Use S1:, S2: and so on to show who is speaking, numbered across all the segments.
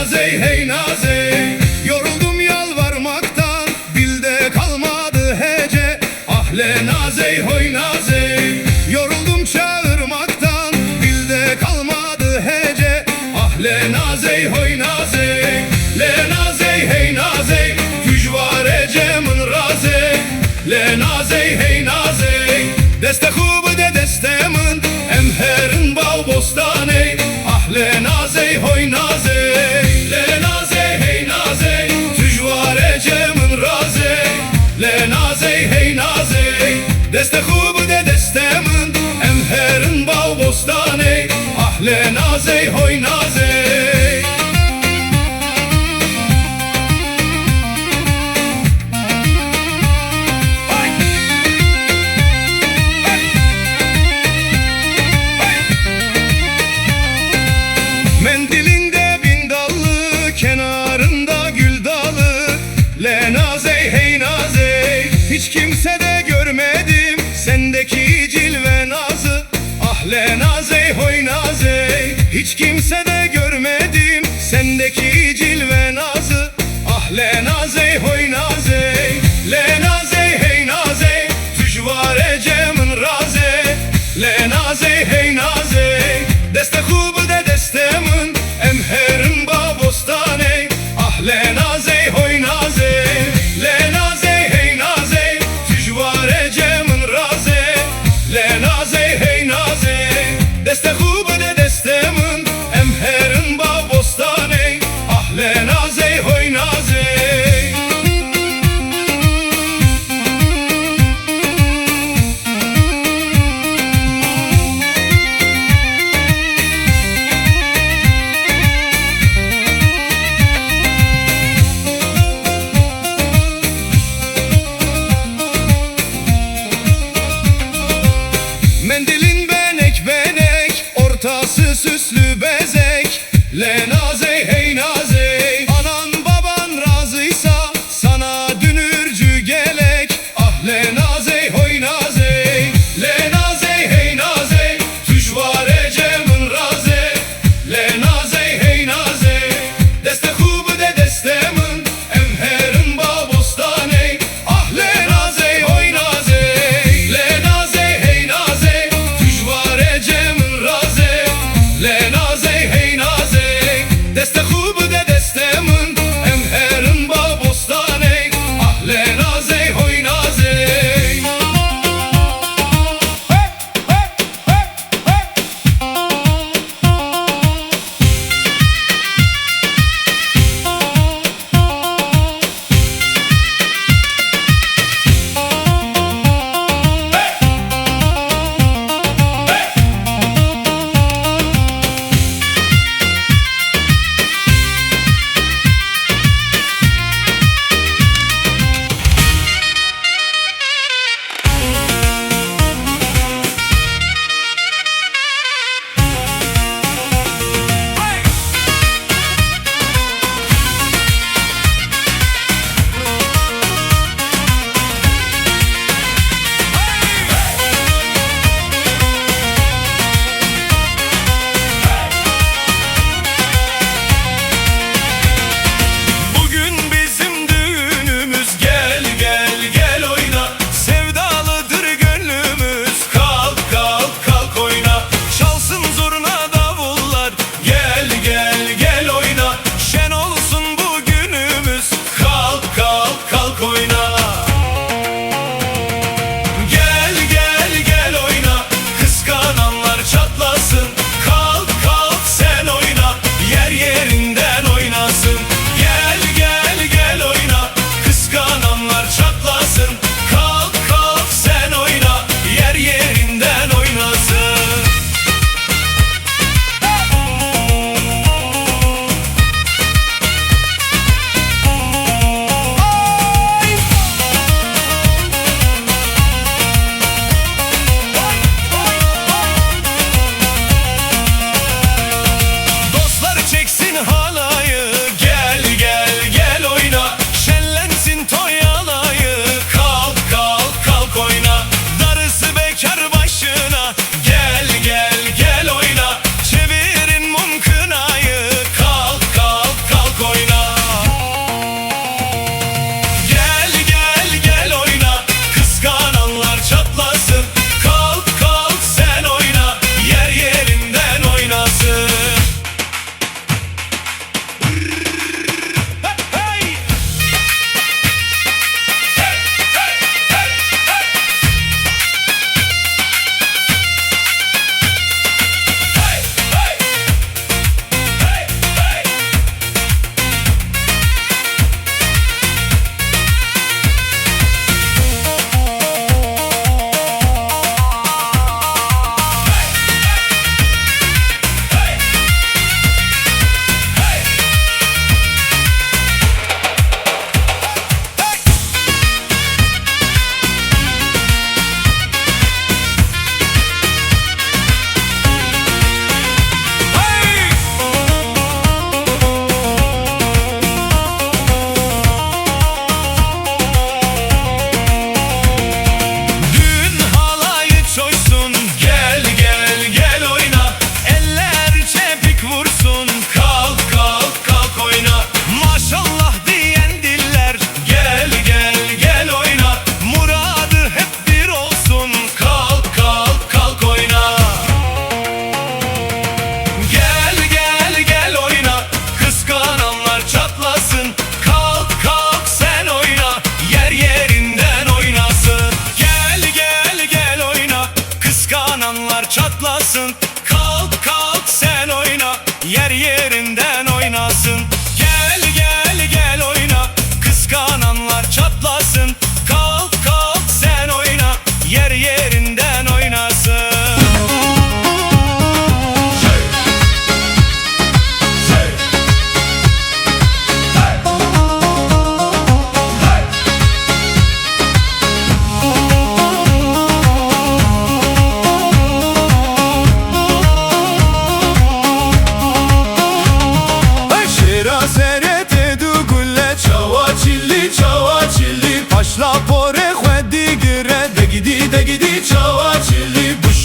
S1: nazey hey nazey. Yoruldum yalvarmaktan, dilde kalmadı hece. Ah le nazey hoy nazey. Yoruldum çağırmaktan, dilde kalmadı hece. Ah le nazey hoy nazey. Le nazey hey nazey, tücvar ecemin razey. Le nazey hey nazey, deste خوب de destemin, emherin bal bostaney. Ah le nazey hoy nazey. Le nazey hey nazey, tücvar ecemin razey. Le nazey hey nazey, deste خوب de destemin, emherin bal bostaney. Ah le nazey hoy nazey. Mendilinde bin dallı, kenarında gül dalı. Le nazey hey nazey, hiç kimsede görmedim sendeki cilve nazı. Ah le nazey hoy nazey, hiç kimsede görmedim sendeki cilve nazı. Ah le nazey hoy nazey. Le nazey hey nazey, tücvar ecemin razey. Le nazey hey nazey, deste خوب de destemin, emherin ba bostaney. Ah le nazey hoy nazey. Le nazey hey nazey, tücvar ecemin razey. Le nazey hey nazey, deste خوب de destemin, emherin ba bostaney. Ah le nazey hoy nazey. Mendilin benek benek, ortası süslü bezek. Le nazey hey nazey, anan baban razıysa sana dünürcü gelek. Ah le nazey hoy nazey. Le nazey hey nazey, tücvar ecemin razey. Le nazey hey nazey, deste خوب de destemin, emherin ba bostaney. Ah le nazey hoy nazey. Le nazey hey nazey, tücvar ecemin razey. Le nazey hey nazey, deste خوب de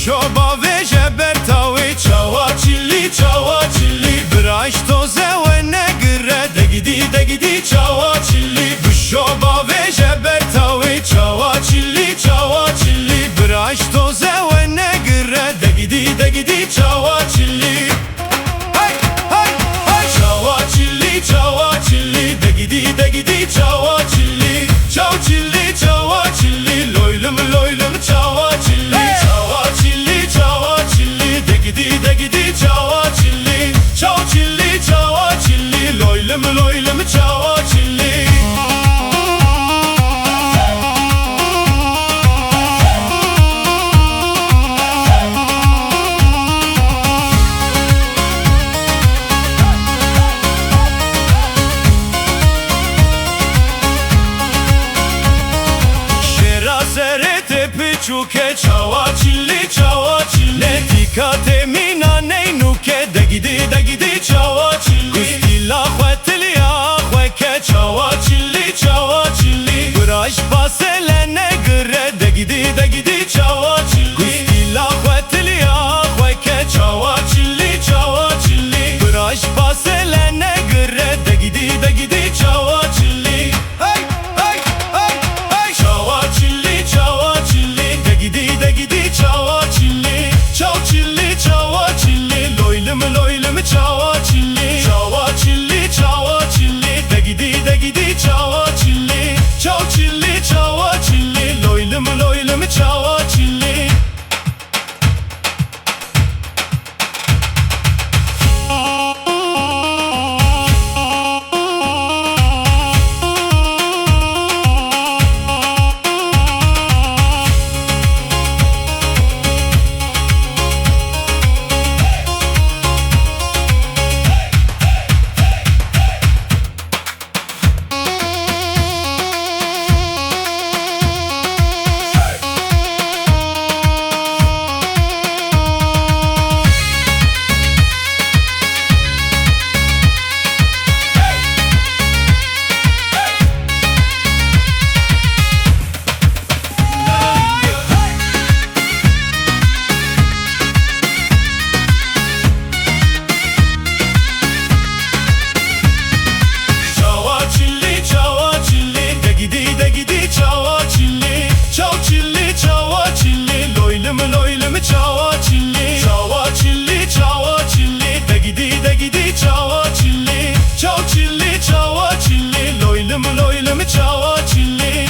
S1: Şoba ve jebertavi çava çilli Braş toze ve negre de gidi çava çilli Şoba ve jebertavi çava çilli Braş toze ve negre de gidi çava çilli Çava çilli de gidi çava çilli çava çilli loylum çava çilli çava çilli de gidi çava çilli çava çilli loylum çava çilli Çuke çava çilli Dikkat emina neynuke de gidi çava çilli Kustila khvetliya khveke çava çilli Braş paselene gre de gidi çava çilli Kustila khvetliya khveke çava çilli Braş paselene gre de gidi çava çilli de gidi çava çilli çava çilli loylum çava çilli çava çilli de gidi çava çilli çava çilli loylum çava çilli çava çilli de gidi çava çilli çava çilli loylum çava çilli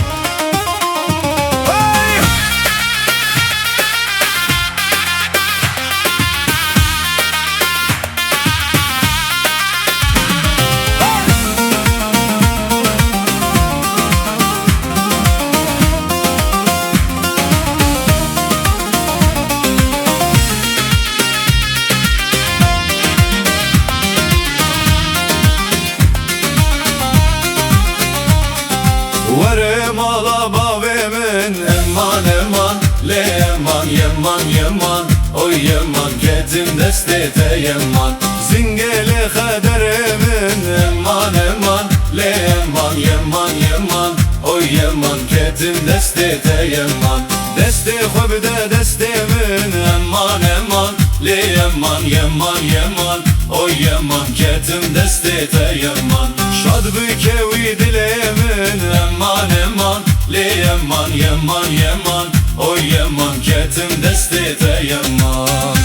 S1: Varım ala bavemin eman le yeman oy yeman kedim destete yeman zingele kaderimin eman le yeman oy yeman kedim destete yeman deste khobde destemin eman le yeman oy yeman kedim destete yeman şad bükevi dilemin eman le yeman oy yeman ketim destete yeman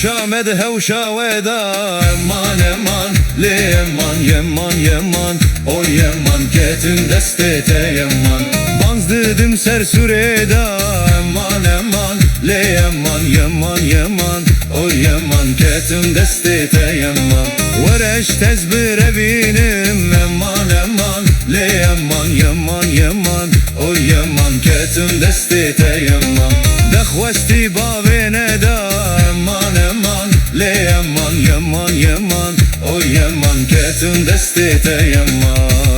S1: Şamed hevşa veda eman le yeman o yeman ketim destete yeman banz dedim ser süreda eman le yeman o yeman ketim destete yeman vereş tezbir evinim eman yaman yaman yaman o yaman ketun desti te yaman دخواستی با وندا من من لیمان یمان یمان او یمان کتون دستی ته یمان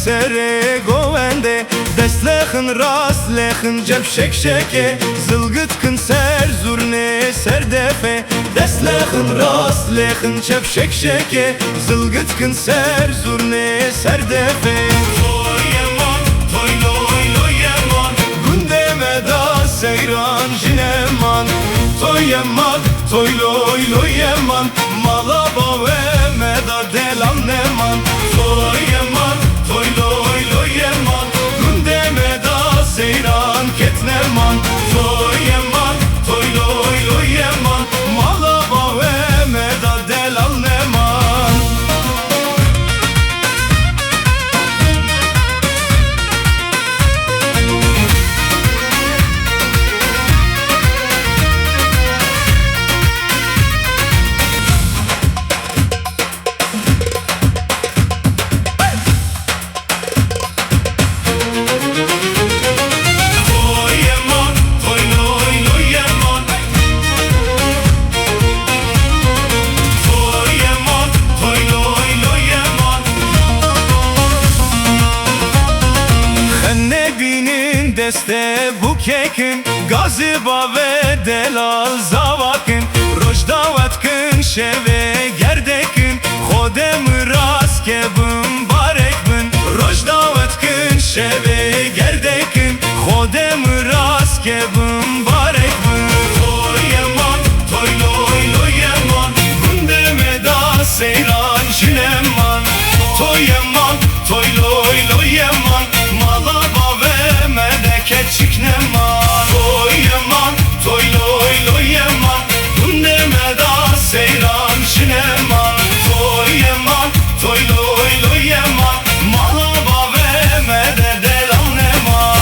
S2: Sere govende Deslechen raslechen cep şekşeke Zılgıtkın ser zurne serdefe Deslechen raslechen cep şekşeke Zılgıtkın ser zurne serdefe Toy yeman, toy loy loy yeman Gündeme da seyran jineman Toy yeman, toy loy loy yeman Malaba ve meda delan neman Toy yeman Toy loy loy yeman Gündeme da seyran ketneman Toy yeman Toy loy loy yeman Malaba ve meda delal neman Deste bu kekin Gaziba ve delal zavakin Rojdavat kın şeve gerdekin Hodem ras kebim barek bin Rojdavat kın şeve gerdekin Hodem ras kebim barek bin Toy yeman, toy loy loy yeman Gündeme da seyran jineman Toy yeman, toy loy loy yeman Malaba ve meleket neman Toy yeman, toy loy loy yeman Gündeme da seyran jineman Toy yeman, toy loy loy yeman Malaba ve mede delan neman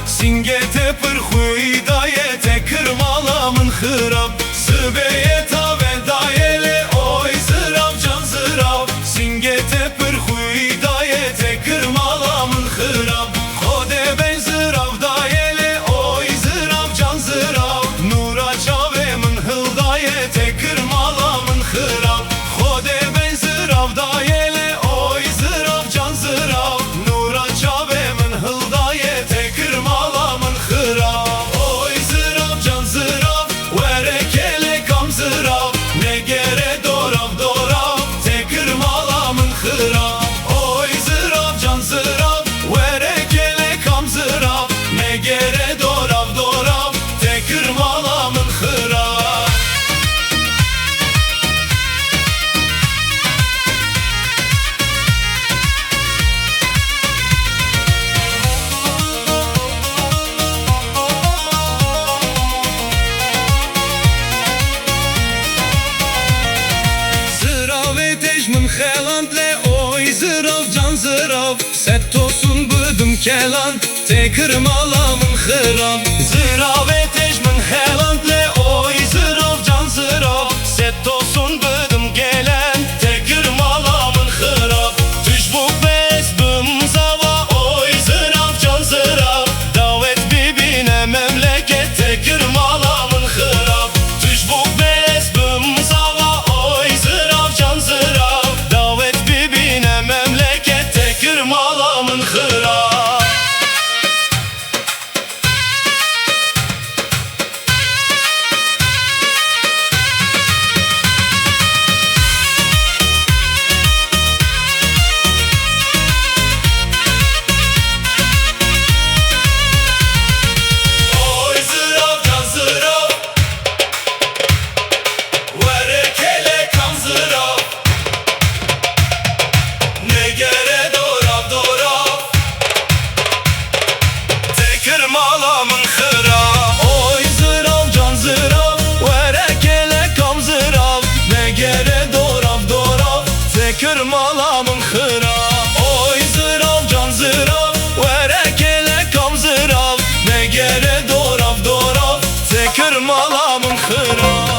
S2: Singete pırhuy dayete kırmalamın hırab Sıbeye tabe dayele oy zırav can zırav Singete pırhuy dayete kırmalamın hırab Kode ben zırav dayele oy zırav can zırav Nura çavemin hıl dayete kırmalamın hırab Kode ben zırav dayele oy zırav can zırav Nura çavemin hıl dayete kırmalamın hırab Oy zırav can zırav Verekele kam zırav heland te kırmalamın xırab Zırav etejmin heland le oy zırav can zırav Set olsun bıdım gelen te kırmalamın xırab Tüjbuk bezbim zava oy zırav can zırav Davet bibine memleket te kırmalamın xırab Tüjbuk bezbim zava oy zırav can zırav Davet bibine memleket te kırmalamın xırab Kırmalamın xırab Oy zırav can zırav Verekele kam zırav Ne gere dorav dorav Te kırmalamın xırab Oy zırav can zırav Verekele kam zırav Ne gere dorav dorav Te kırmalamın xırab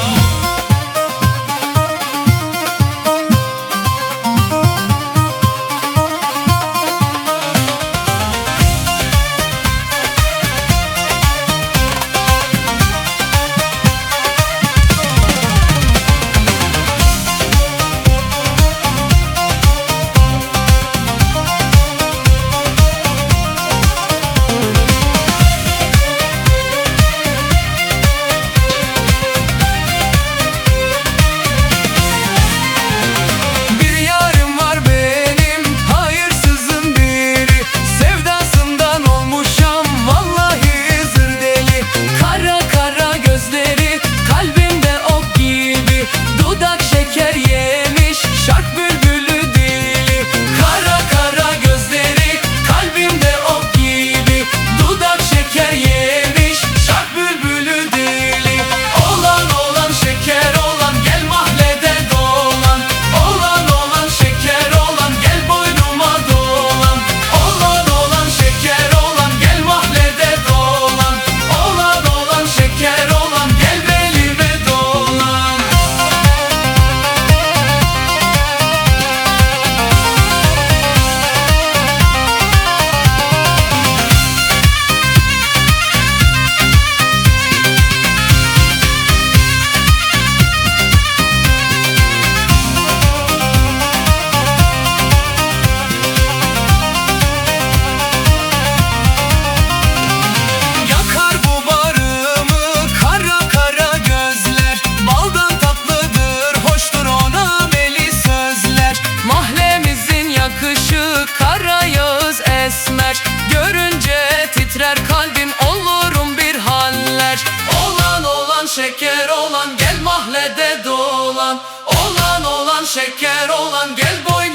S2: Görünce titrer kalbim olurum bir haller Olan şeker olan gel mahallede dolan Olan şeker olan gel boy